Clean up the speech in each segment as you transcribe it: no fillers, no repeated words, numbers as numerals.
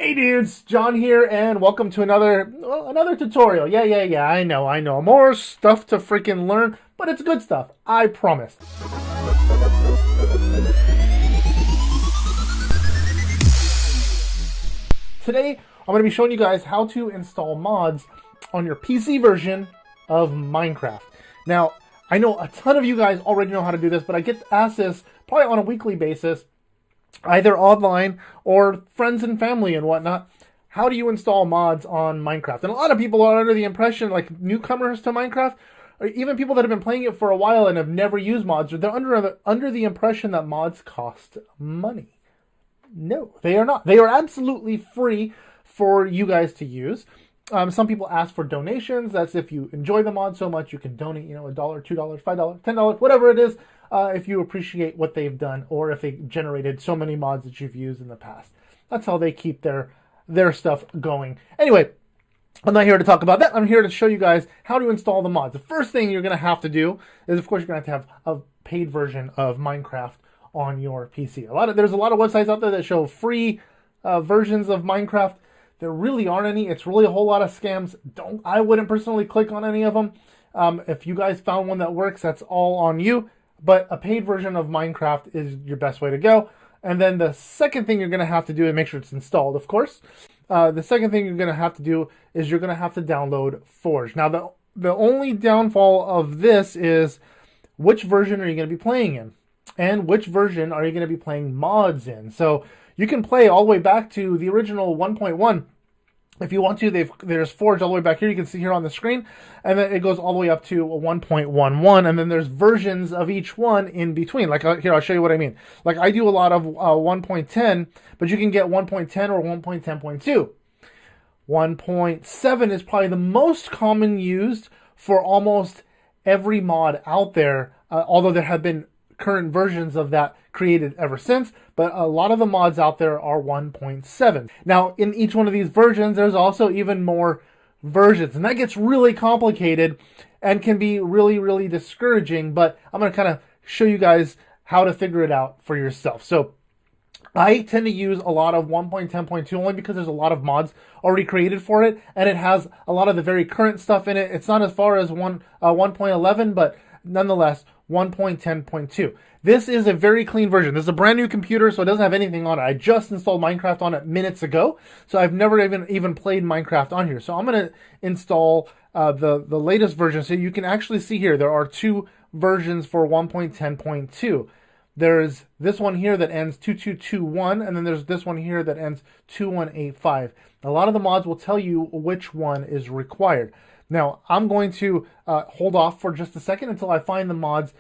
Hey dudes, John here, and welcome to another tutorial. Yeah, I know. More stuff to freaking learn, but it's good stuff, I promise. Today, I'm going to be showing you guys how to install mods on your PC version of Minecraft. Now, I know a ton of you guys already know how to do this, but I get asked this probably on a weekly basis, either online or friends and family and whatnot. How do you install mods on Minecraft? And a lot of people are under the impression, like newcomers to Minecraft, or even people that have been playing it for a while and have never used mods, or they're under the impression that mods cost money. No, they are not. They are absolutely free for you guys to use. Some people ask for donations. That's if you enjoy the mod so much, you can donate, $1, $2, $5, $10, whatever it is, if you appreciate what they've done or if they generated so many mods that you've used in the past. That's how they keep their stuff going. Anyway, I'm not here to talk about that. I'm here to show you guys how to install the mods. The first thing you're going to have to do is, of course, you're going to have a paid version of Minecraft on your PC. There's a lot of websites out there that show free versions of Minecraft. There really aren't any. It's really a whole lot of scams. I wouldn't personally click on any of them. If you guys found one that works, that's all on you. But a paid version of Minecraft is your best way to go. And then the second thing you're going to have to do is make sure it's installed, of course. The second thing you're going to have to do is you're going to have to download Forge. Now, the only downfall of this is which version are you going to be playing in? And which version are you going to be playing mods in? So you can play all the way back to the original 1.1. If you want to, there's Forge all the way back here. You can see here on the screen. And then it goes all the way up to 1.11. And then there's versions of each one in between. Like here, I'll show you what I mean. Like I do a lot of 1.10, but you can get 1.10 or 1.10.2. 1.7 is probably the most common used for almost every mod out there, although there have been current versions of that created ever since, but a lot of the mods out there are 1.7. Now, in each one of these versions, there's also even more versions, and that gets really complicated and can be really, really discouraging, but I'm going to kind of show you guys how to figure it out for yourself. So I tend to use a lot of 1.10.2 only because there's a lot of mods already created for it, and it has a lot of the very current stuff in it. It's not as far as 1.11, but nonetheless, 1.10.2. This is a very clean version. This is a brand new computer, so it doesn't have anything on it. I just installed Minecraft on it minutes ago, so I've never even played Minecraft on here. So I'm going to install the latest version. So you can actually see here, there are two versions for 1.10.2. There's this one here that ends 2221, and then there's this one here that ends 2185. A lot of the mods will tell you which one is required. Now, I'm going to hold off for just a second until I find the mods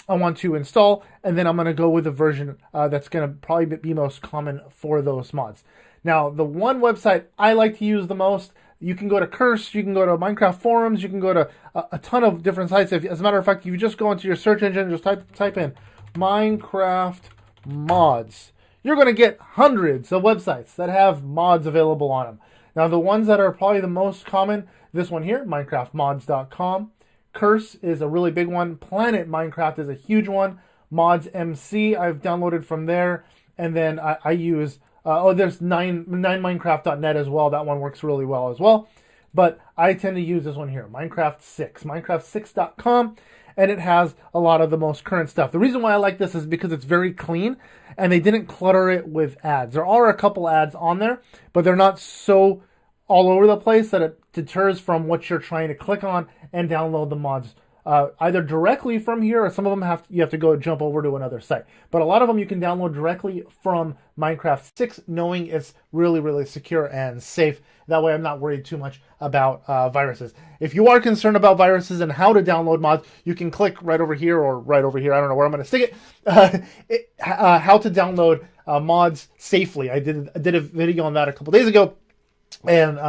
I want to install, and then I'm going to go with the version that's going to probably be most common for those mods. Now, the one website I like to use the most, you can go to Curse, you can go to Minecraft forums, you can go to a ton of different sites. As a matter of fact, if you just go into your search engine and just type in Minecraft mods, you're going to get hundreds of websites that have mods available on them. Now, the ones that are probably the most common, this one here, minecraftmods.com. Curse is a really big one. Planet Minecraft is a huge one. Mods MC I've downloaded from there. And then I use, there's 9minecraft.net as well. That one works really well as well. But I tend to use this one here, Minecraft 6, minecraft6.com. And it has a lot of the most current stuff. The reason why I like this is because it's very clean and they didn't clutter it with ads. There are a couple ads on there, but they're not so all over the place that it deters from what you're trying to click on and download the mods either directly from here, or some of them you have to go jump over to another site. But a lot of them you can download directly from Minecraft 6, knowing it's really, really secure and safe. That way I'm not worried too much about viruses. If you are concerned about viruses and how to download mods, you can click right over here or right over here. I don't know where I'm going to stick it. How to download mods safely. I did a video on that a couple days ago. And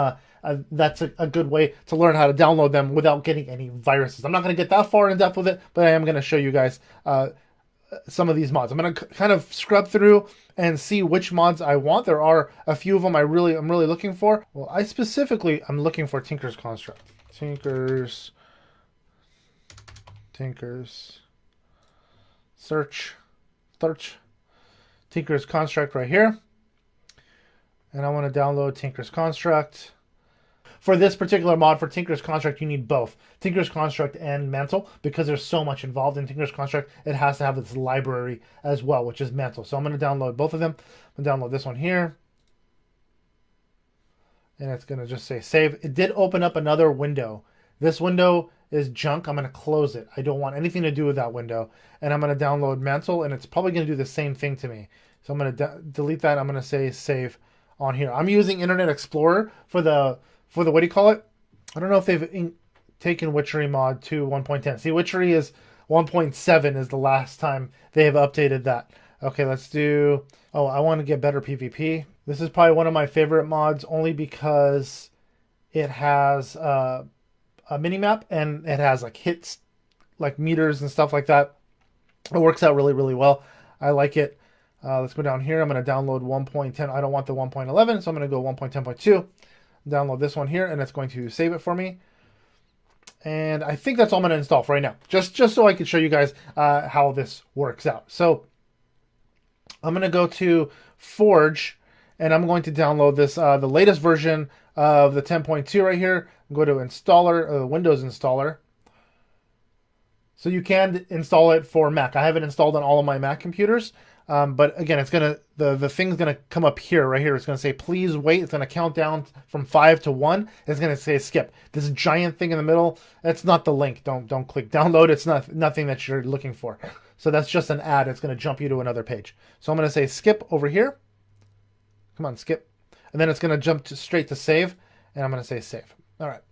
that's a good way to learn how to download them without getting any viruses. I'm not going to get that far in depth with it, but I am going to show you guys some of these mods. I'm going to kind of scrub through and see which mods I want. There are a few of them I'm really looking for. Well, I'm looking for Tinker's Construct. Tinker's search Tinker's Construct right here. And I want to download Tinker's Construct. For this particular mod, for Tinker's Construct, you need both Tinker's Construct and Mantle, because there's so much involved in Tinker's Construct. It has to have its library as well, which is Mantle. So I'm going to download both of them. I'm going to download this one here. And it's going to just say save. It did open up another window. This window is junk. I'm going to close it. I don't want anything to do with that window. And I'm going to download Mantle, and it's probably going to do the same thing to me. So I'm going to delete that. I'm going to say save on here. I'm using Internet Explorer for the what do you call it? I don't know if they've taken Witchery mod to 1.10. See, Witchery is 1.7 is the last time they have updated that. Okay, let's do... Oh, I want to get better PvP. This is probably one of my favorite mods, only because it has a minimap and it has like hits, like meters and stuff like that. It works out really, really well. I like it. Let's go down here. I'm going to download 1.10. I don't want the 1.11, so I'm going to go 1.10.2. Download this one here, and it's going to save it for me. And I think that's all I'm going to install for right now, just so I can show you guys how this works out. So I'm going to go to Forge, and I'm going to download this, the latest version of the 10.2 right here. Go to installer, Windows installer. So you can install it for Mac. I have it installed on all of my Mac computers. But again, it's gonna the thing's gonna come up here, right here. It's gonna say please wait. It's gonna count down from 5 to 1. It's gonna say skip. This giant thing in the middle, that's not the link. Don't click download. It's nothing that you're looking for. So that's just an ad. It's gonna jump you to another page. So I'm gonna say skip over here. Come on, skip. And then it's gonna jump straight to save. And I'm gonna say save. All right.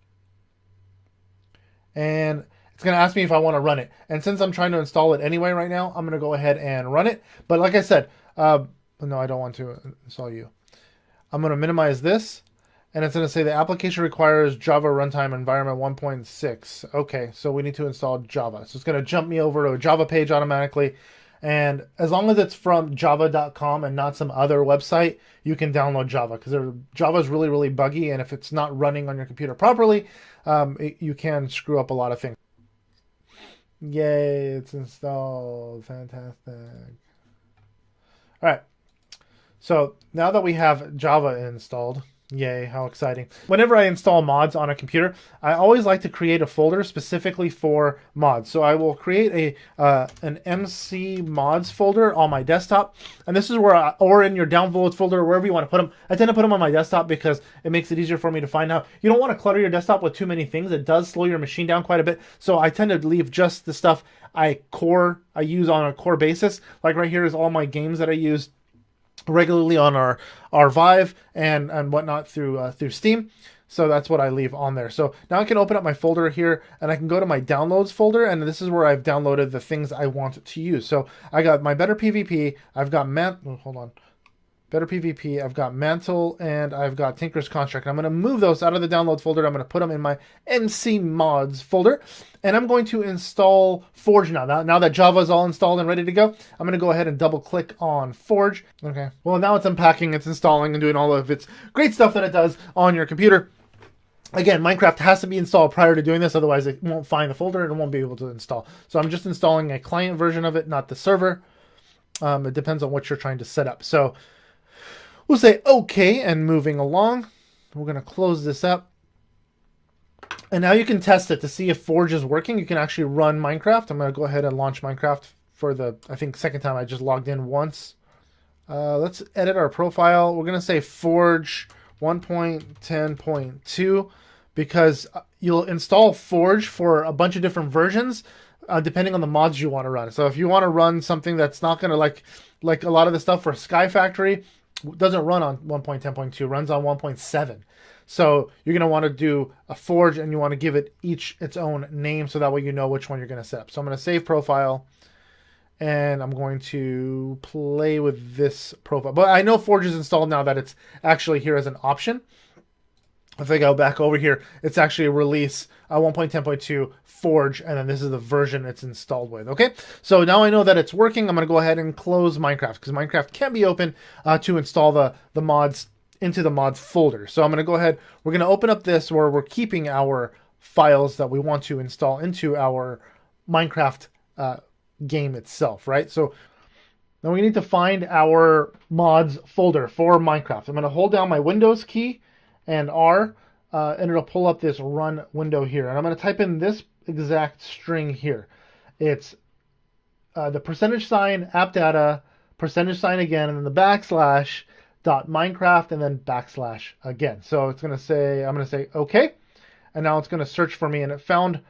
And it's going to ask me if I want to run it. And since I'm trying to install it anyway right now, I'm going to go ahead and run it. But like I said, no, I don't want to install you. I'm going to minimize this. And it's going to say the application requires Java Runtime Environment 1.6. Okay, so we need to install Java. So it's going to jump me over to a Java page automatically. And as long as it's from java.com and not some other website, you can download Java, because Java is really, really buggy. And if it's not running on your computer properly, you can screw up a lot of things. Yay, it's installed. Fantastic. All right. So now that we have Java installed, yay, how exciting. Whenever I install mods on a computer, I always like to create a folder specifically for mods. So I will create an MC mods folder on my desktop. And this is where, or in your downloads folder, wherever you want to put them. I tend to put them on my desktop because it makes it easier for me to find out. You don't want to clutter your desktop with too many things. It does slow your machine down quite a bit. So I tend to leave just the stuff I use on a core basis. Like right here is all my games that I use regularly on our Vive and whatnot through Steam. So that's what I leave on there. So now I can open up my folder here, and I can go to my downloads folder, and this is where I've downloaded the things I want to use. So I got my Better PvP, I've got Better PvP, I've got Mantle, and I've got Tinker's Construct. I'm going to move those out of the download folder. I'm going to put them in my MC mods folder, and I'm going to install Forge now. Now that Java is all installed and ready to go, I'm going to go ahead and double click on Forge. Okay. Well, now it's unpacking, it's installing, and doing all of its great stuff that it does on your computer. Again, Minecraft has to be installed prior to doing this, otherwise it won't find the folder and it won't be able to install. So I'm just installing a client version of it, not the server. It depends on what you're trying to set up. So we'll say okay, and moving along. We're going to close this up. And now you can test it to see if Forge is working. You can actually run Minecraft. I'm going to go ahead and launch Minecraft for the, I think, second time. I just logged in once. Let's edit our profile. We're going to say Forge 1.10.2 because you'll install Forge for a bunch of different versions depending on the mods you want to run. So if you want to run something that's not going to like a lot of the stuff for Sky Factory, doesn't run on 1.10.2, runs on 1.7. So you're going to want to do a Forge, and you want to give it each its own name so that way you know which one you're going to set up. So I'm going to save profile, and I'm going to play with this profile. But I know Forge is installed now that it's actually here as an option. If I go back over here, it's actually a release 1.10.2 Forge, and then this is the version it's installed with. Okay, so now I know that it's working. I'm going to go ahead and close Minecraft because Minecraft can be open to install the mods into the mods folder. So I'm going to go ahead. We're going to open up this where we're keeping our files that we want to install into our Minecraft game itself, right? So Now we need to find our mods folder for Minecraft. I'm going to hold down my Windows key and R, and it'll pull up this run window here. And I'm going to type in this exact string here. It's the %, app data, %, again, and then the backslash dot Minecraft, and then backslash again. So it's going to say, I'm going to say okay. And now it's going to search for me, and it found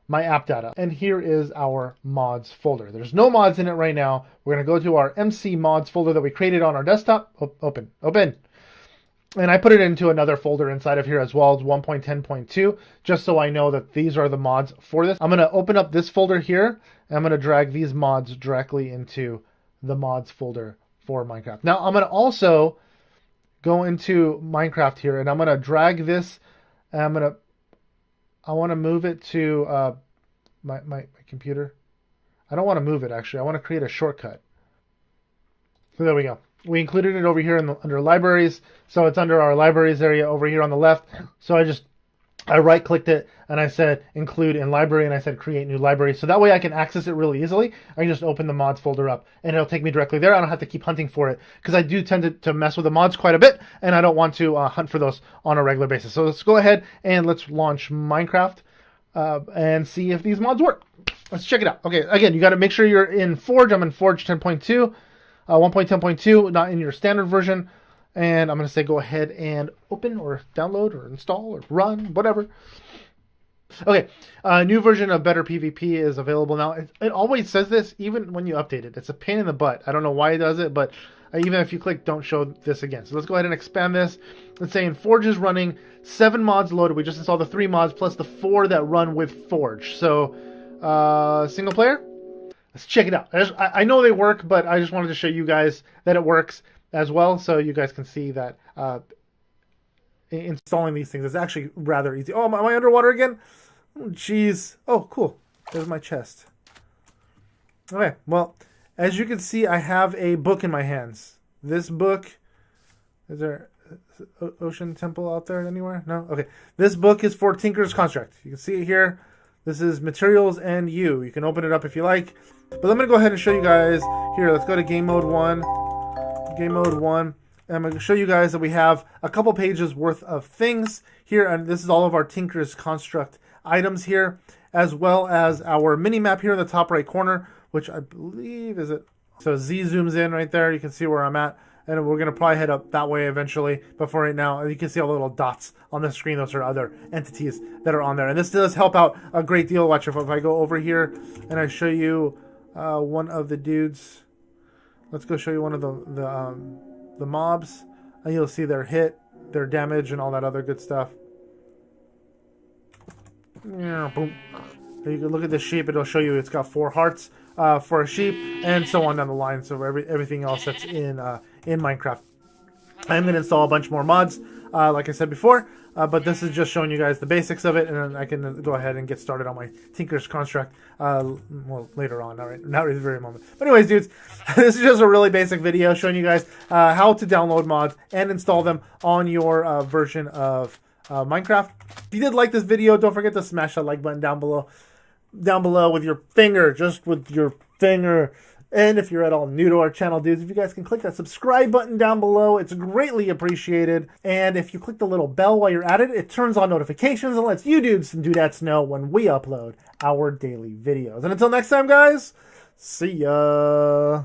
my app data. And here is our mods folder. There's no mods in it right now. We're going to go to our MC mods folder that we created on our desktop. Open. And I put it into another folder inside of here as well. It's 1.10.2, just so I know that these are the mods for this. I'm going to open up this folder here, and I'm going to drag these mods directly into the mods folder for Minecraft. Now, I'm going to also go into Minecraft here, and I'm going to drag this, and I want to move it to my computer. I don't want to move it, actually. I want to create a shortcut. So there we go. We included it over here under libraries. So it's under our libraries area over here on the left. So I right-clicked it, and I said include in library, and I said create new library. So that way I can access it really easily. I can just open the mods folder up, and it'll take me directly there. I don't have to keep hunting for it, because I do tend to mess with the mods quite a bit, and I don't want to hunt for those on a regular basis. So let's go ahead and let's launch Minecraft and see if these mods work. Let's check it out. Okay, again, you got to make sure you're in Forge. I'm in Forge 10.2, 1.10.2, not in your standard version. And I'm going to say go ahead and open or download or install or run, whatever. Okay, a new version of Better PvP is available now. It always says this, even when you update it. It's a pain in the butt. I don't know why it does it, but even if you click don't show this again. So let's go ahead and expand this. Let's say in Forge is running 7 mods loaded. We just installed the 3 mods plus the 4 that run with Forge. So single player. Let's check it out. I know they work, but I just wanted to show you guys that it works as well, so you guys can see that installing these things is actually rather easy. Oh, am I underwater again? Jeez. Oh, cool. There's my chest. Okay, well, as you can see, I have a book in my hands. This book, is there Ocean Temple out there anywhere? No? Okay. This book is for Tinker's Construct. You can see it here. This is Materials and You. You can open it up if you like. But I'm going to go ahead and show you guys. Here, let's go to Game Mode 1. Game Mode 1. And I'm going to show you guys that we have a couple pages worth of things here. And this is all of our Tinker's Construct items here, as well as our mini map here in the top right corner, which I believe is it. So Z zooms in right there. You can see where I'm at. And we're going to probably head up that way eventually. But for right now, you can see all the little dots on the screen. Those are other entities that are on there. And this does help out a great deal. Watch if I go over here and I show you one of the dudes. Let's go show you one of the mobs. And you'll see their hit, their damage, and all that other good stuff. Yeah, boom. You can look at the sheep. It'll show you it's got 4 hearts for a sheep, and so on down the line. So everything else that's in Minecraft. I'm going to install a bunch more mods, like I said before, but this is just showing you guys the basics of it, and then I can go ahead and get started on my Tinker's Construct well, later on, not right this very moment. But anyways, dudes, this is just a really basic video showing you guys how to download mods and install them on your version of Minecraft. If you did like this video, don't forget to smash that like button down below with your finger, just with your finger. And if you're at all new to our channel, dudes, if you guys can click that subscribe button down below, it's greatly appreciated. And if you click the little bell while you're at it, it turns on notifications and lets you dudes and dudettes know when we upload our daily videos. And until next time, guys, see ya.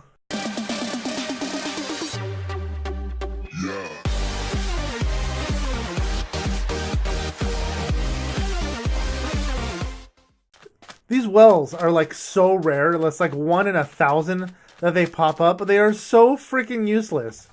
These wells are like so rare. It's like 1 in 1,000 that they pop up, but they are so freaking useless.